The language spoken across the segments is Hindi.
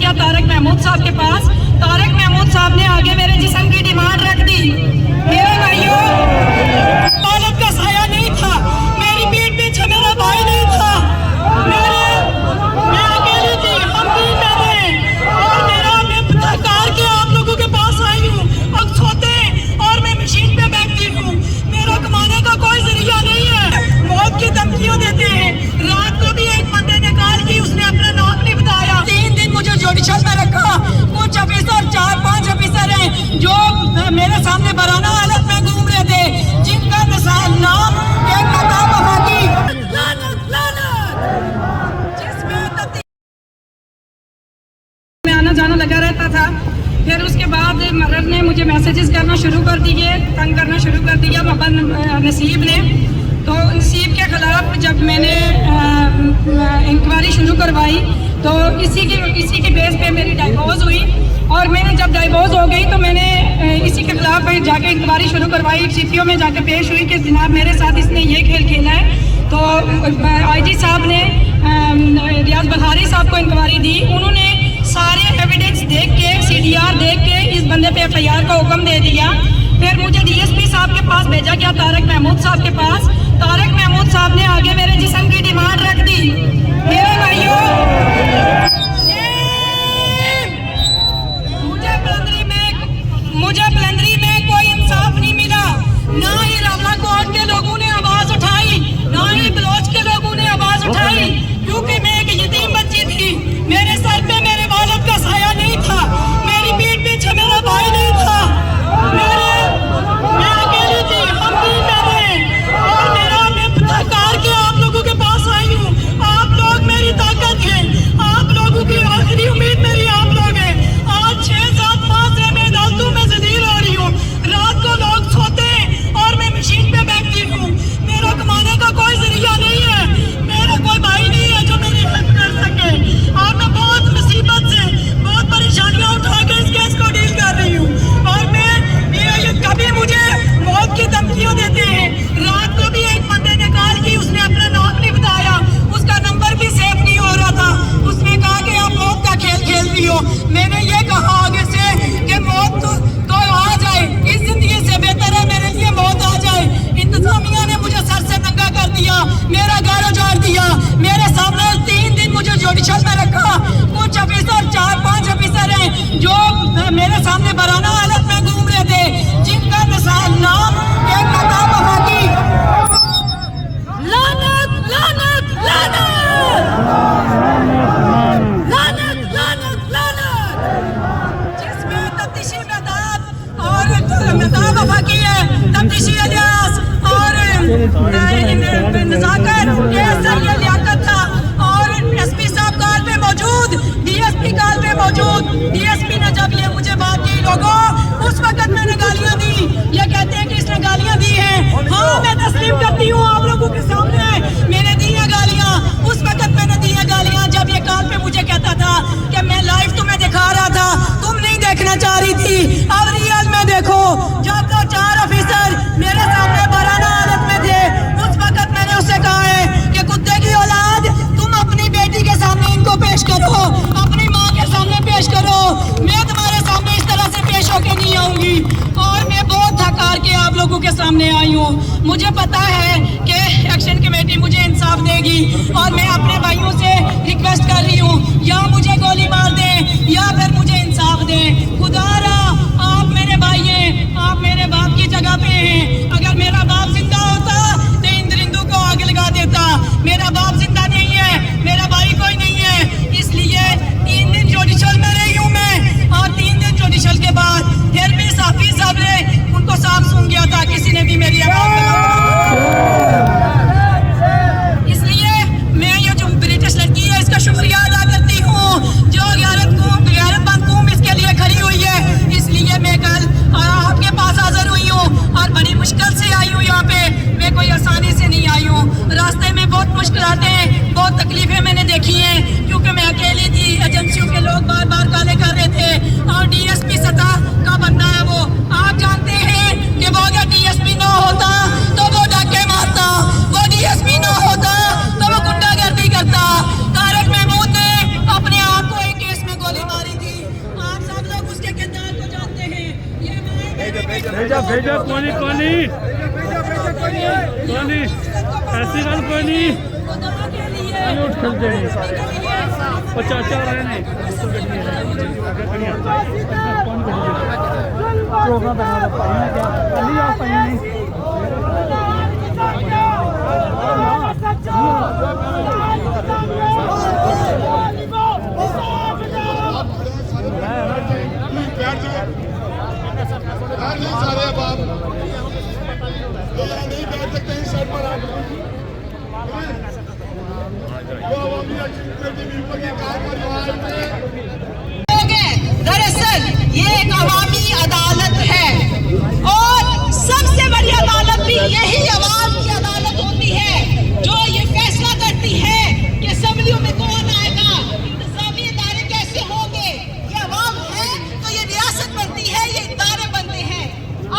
गया तारक महमूद साहब के पास। तारक महमूद साहब ने आगे मेरे जिस्म की डिमांड रख दी। मेरे भाइयों, औरत का साया नहीं था, मेरी पीठ पीछे मेरा भाई नहीं था, मैं अकेली थी, हम तीन बहनें, और मैं कार के आप लोगों के पास आई हूँ अब सोते, और मैं मशीन पे बैठती हूँ। मेरा कमाने का कोई जरिया नहीं है। मौत की धमकियाँ देते हैं। रात को भी एक बंदे ने कॉल की, उसने अपना नाम नहीं बताया। 3 दिन मुझे जुडिशल में रखा। कुछ ऑफिसर, 4-5 ऑफिसर हैं जो मेरे सामने बराना हालत में घूम रहे थे, जिनका नाम एक नताब वफाकी, में आना जाना लगा रहता था। फिर उसके बाद मर्र ने मुझे मैसेजेस करना शुरू कर दिए, तंग करना शुरू कर दिया मोहम्मद नसीब ने। तो नसीब के खिलाफ जब मैंने इंक्वायरी शुरू करवाई तो इसी के बेस पे मेरी डाइवोर्स हुई, और मैंने जब डाइवोर्स हो गई तो मैंने इसी के खिलाफ जाके इंक्वायरी शुरू करवाई। CPO में जाके पेश हुई कि जनाब मेरे साथ इसने ये खेल खेला है। तो IG साहब ने रियाज बहारी साहब को इंक्वायरी दी। उन्होंने सारे एविडेंस देख के, CDR देख के इस बंदे पे FIR का हुक्म दे दिया। फिर मुझे DSP साहब के पास भेजा गया, तारक महमूद साहब के पास। तारक महमूद साहब ने आगे मेरे जिस्म की डिमांड रख दी। मेरे भाइयों, मुझे बलंदरी में कोई इंसाफ नहीं मिला। ना ही रावला कोट के लोगों ने आवाज उठाई, ना ही बलोच के लोगों ने आवाज उठाई, क्योंकि मैं एक यतीम बच्ची थी। मेरे सर पे मेरे वालिद का साया नहीं था, मेरी पीठ पीछे मेरा भाई नहीं था, मैं अकेली थी, हम तीन बहनें, और मैं कार के आप लोगों के पास आई हूँ। आप लोग मेरी ताकत हैं, आप लोगों की आखिरी उम्मीद मेरी आप लोग हैं। आज 6-7 माह से मैं अदालतों में जलील हो रही हूँ। रात को लोग सोते हैं और मैं मशीन पे बैठती हूँ। मेरा कमाने का कोई जरिया नहीं है, मेरा कोई भाई नहीं है जो मेरी हेल्प कर सके, और मैं बहुत मुसीबत से, बहुत परेशानियाँ उठा के इस केस को डील कर रही हूँ। और मैं कभी मुझे मौत की धमकियाँ देते हैं। रात को भी एक बंदे ने कॉल की, उसने अपना नाम नहीं बताया, उसका नंबर भी सेव नहीं हो रहा था। उसने कहा कि आप मौत का खेल खेल रही हो। मैंने ये कहा आगे से कि मौत तो आ जाए, इस जिंदगी से बेहतर है मेरे लिए मौत आ जाए। इंतजामिया ने मुझे सर से नंगा कर दिया, मेरा घर उजाड़ दिया। मेरे सामने 3 दिन मुझे जुडिशल में रखा। कुछ ऑफिसर, 4-5 ऑफिसर हैं जो मेरे सामने बराना हालत में घूम रहे थे, जिनका नाम एक नताब वफाकी, लानत लानत लानत लानत लानत लानत, जिसमें तफ्तीशी नताब और नताब वफाकी है, तफ्तीशी इलियास और नजाकत, ये लियाकत था, और SP साहब कॉल पे मौजूद, DSP कॉल पे मौजूद। DSP ने जब ये मुझे बात की, लोगों उस वक्त मैंने गालियां दी। ये कहते हैं कि इसने गालियां दी हैं। हाँ, मैं तस्लीम करती हूँ आप लोगों के सामने, मैंने दी हैं गालियां। उस वक्त मैंने दी हैं गालियां जब ये कॉल पे मुझे कहता था कि मैं लाइव तुम्हें दिखा रहा था, तुम नहीं देखना चाह रही थी। अब रियल में देखो, जब तो 4 ऑफिसर मेरे सामने बराना हालत में थे, उस वक्त मैंने उसे कहा है कि कुत्ते की औलाद, तुम अपनी बेटी के सामने इनको पेश करो, अपनी माँ के सामने पेश करो। मैं तुम्हारे सामने इस तरह से पेश होके नहीं आऊंगी, और मैं बहुत थक हार के आप लोगों के सामने आई हूँ। मुझे पता है कि एक्शन कमेटी मुझे इंसाफ देगी, और मैं अपने भाइयों से रिक्वेस्ट कर रही हूँ, या मुझे गोली मार दें या फिर मुझे इंसाफ दें। खुदारा, आप मेरे भाई हैं, आप मेरे बाप की जगह पे हैं। अगर मेरा बाप जिंदा होता तो इन दरिंदों को आग लगा देता। मेरा बाप जिंदा नहीं है, मेरा भाई कोई नहीं है, इसलिए 3 दिन जुडिशल में रही हूँ मैं, और 3 दिन जुडिशल के बाद फिर भी साफी साहब ने उनको साफ सुन गया था, किसी ने भी मेरी आवाज भेजा कोनी कोनी कोनी ऐसी गल कोई नहीं उठ खेलते हैं वो चाचा रहे नहीं सारे बाप नहीं बैठ सकते हैं सर पर दरअसल ये एक अवामी अदालत है और सबसे बड़ी अदालत भी यही अवाम की अदालत होती है जो ये फैसला करती है कि असेंबलियों में कौन आएगा, इंतजामी इदारे कैसे होंगे। ये अवाम है तो ये रियासत बनती है, ये इदारे बनते हैं।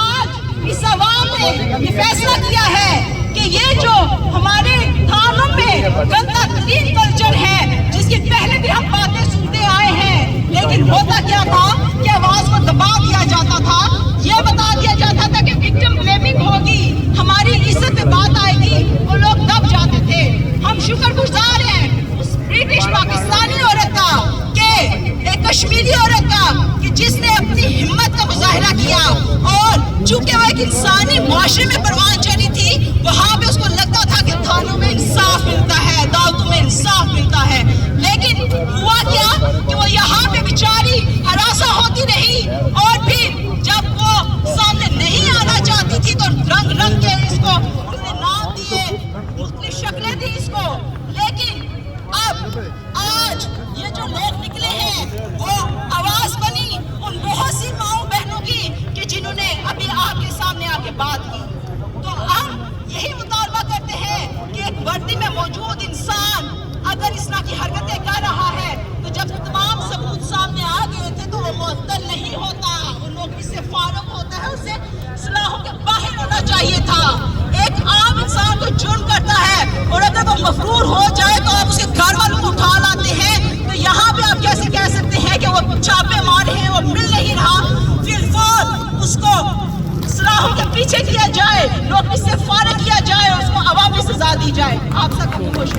आज इस अवाम ने ये फैसला किया है कि ये जो हमारे थानों में गंदा तरीन कल्चर है जिसकी पहले भी हम बातें सुनते आए हैं, लेकिन होता क्या था कि आवाज को दबा दिया जाता था, ये बता दिया जाता था कि विक्टिम ब्लेमिंग होगी, हमारी इज्जत पे बात आएगी, वो लोग दब जाते थे। हम शुक्रगुजार हैं उस ब्रिटिश पाकिस्तानी औरत का कि एक कश्मीरी औरत का कि जिसने अपनी हिम्मत का मुजाहिरा किया और चूंकि वो एक इंसानी मुआशरे में परवान चढ़ी थी, वहां पे उसको लगता था कि थानों में इंसाफ मिलता है, अदालतों में इंसाफ मिलता है, लेकिन हुआ क्या कि वो यहाँ पे बेचारी हरासा होती रही और फिर जब वो सामने नहीं आना चाहती थी तो रंग रंग के इसको उन्होंने नाम दिए, मुख्तलिफ शक्लें दी इसको। लेकिन अब आज ये जो लोग निकले हैं वो आवाज बनी उन बहुत सी माओ बहनों की कि जिन्होंने अभी आपके सामने आके बात की। तो हम यही मुतालबा करते हैं कि एक वर्दी में मौजूद इंसान अगर इस तरह की हरकतें कर रहा है तो जब तमाम सबूत सामने आ गए थे तो वो मुअत्तल नहीं होता, उन लोग इससे फारुग होता है, उसे सलाहों के बाहर होना चाहिए था। एक आम इंसान को जुर्म करता है और अगर वो मफरूर हो जाए तो आप उसके घर वालों को उठा लाते हैं, तो यहाँ पे आप कैसे कह सकते हैं कि वो छापे मारे हैं, वो मिल नहीं रहा, फिर उसको सलाहों के पीछे किया जाए, नौकरी से फारिग किया जाए, उसको अवामी सजा दी जाए। आप सबको खुश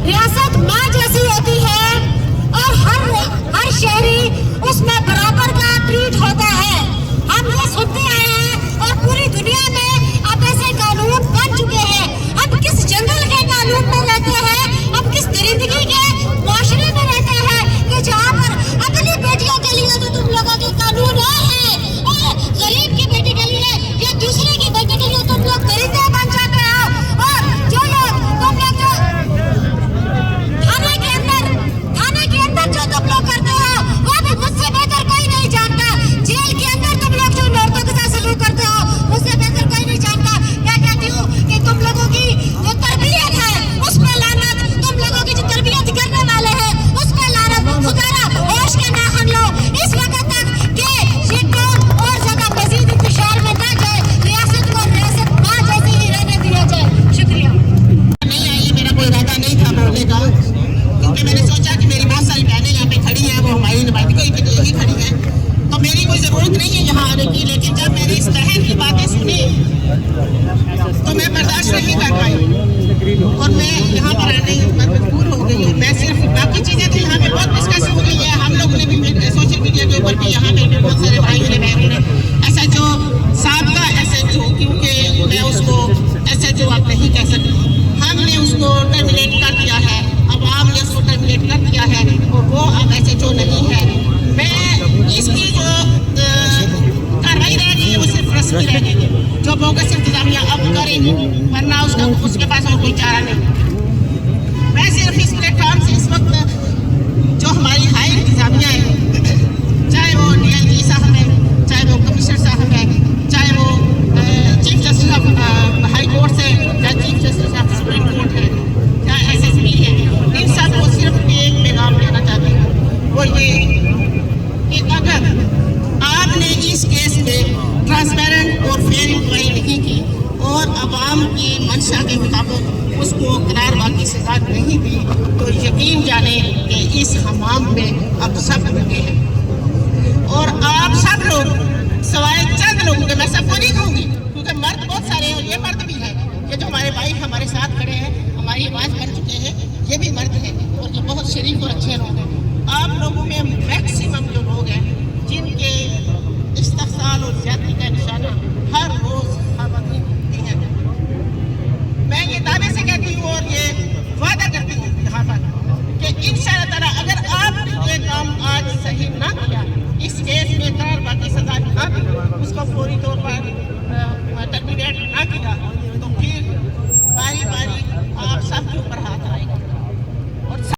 रियासत माँ जैसी होती है और हर शहरी उसमें बराबर का ट्रीट होता है। हम ये सुनते आए हैं और पूरी दुनिया में अब ऐसे कानून बन चुके हैं। हम किस जंगल के कानून में रहते हैं, हम किस दरिंदगी के माशरे में रहते हैं कि जहाँ पर अपनी बेटियों के लिए तो तुम लोगों के कानून हैं और गरीब की बेटी के लिए या दूसरे की बेटी के लिए तुम लोग दरिंदे बन जाते हो। और जो लोग तुम लोग जो थाने के अंदर जो तुम लोग करते हो वो भी मुझसे बेहतर कोई नहीं जानता। जेल के अंदर तुम लोग जो औरतों के साथ सलूक करते हो मुझसे बेहतर कोई नहीं जानता। मैं कहती हूँ कि तुम लोगों की जो तरबियत है उस पर लानत, तुम लोगों की जो तरबियत करने वाले हैं उस पर लानत। खुदारा होश के नाखून लो इस वक्त तक कि ये कौम और ज्यादा मजीद इंतशार में ना जाए, रियासत को रियासत माँ जैसे ही रहने दिया जाए। शुक्रिया। नहीं आई, मेरा कोई इरादा नहीं था बोलने का, क्योंकि मैंने सोचा कि मेरी बहुत सारी बहनें यहाँ पे खड़ी हैं, वो हमारी नुमाइंदगी के लिए ही खड़ी हैं, तो मेरी कोई ज़रूरत नहीं है यहाँ आने की। लेकिन जब मैंने इस तरह की बातें सुनी तो मैं बर्दाश्त नहीं कर पाई और मैं यहाँ पर आने पर मजबूर हो गई हूँ। मैं सिर्फ बाकी चीज़ें तो यहाँ पे बहुत डिस्कस हो गई है, हम लोगों ने भी सोशल मीडिया के ऊपर भी यहाँ पे भी बहुत सारे भाइयों ने बहनों ने SHO साहब का SHO, क्योंकि मैं उसको SHO आप नहीं कह सकती, हमने उसको टर्मिनेट कर दिया है, अवाम ने उसको टर्मिनेट कर दिया है और वो अब SHO नहीं है। मैं इसकी जो कार्रवाई रह रही है वो सिर्फ रस्मी रहेगी, जो बोगस इंतजामिया अब करेगी, वरना उसके पास और कोई चारा नहीं। मैं सिर्फ इस प्लेटफॉर्म से इस वक्त जो हमारी हाई इंतजामिया है, चाहे वो DIG साहब है, चाहे वो कमिश्नर साहब है, चाहे वो chief justice of high court से, या chief justice of supreme court है, या SSP है, इन सबको सिर्फ एक पैगाम देना चाहती हूँ, वो ये कि अगर आपने इस केस में ट्रांसपेरेंट और फेयर इंक्वायरी नहीं की और अवाम की मंशा के मुताबिक उसको करारवाद की सजा नहीं दी, तो यकीन जाने कि इस हमाम में अब सब लगे हैं। और नहीं सुरक्षित होंगे।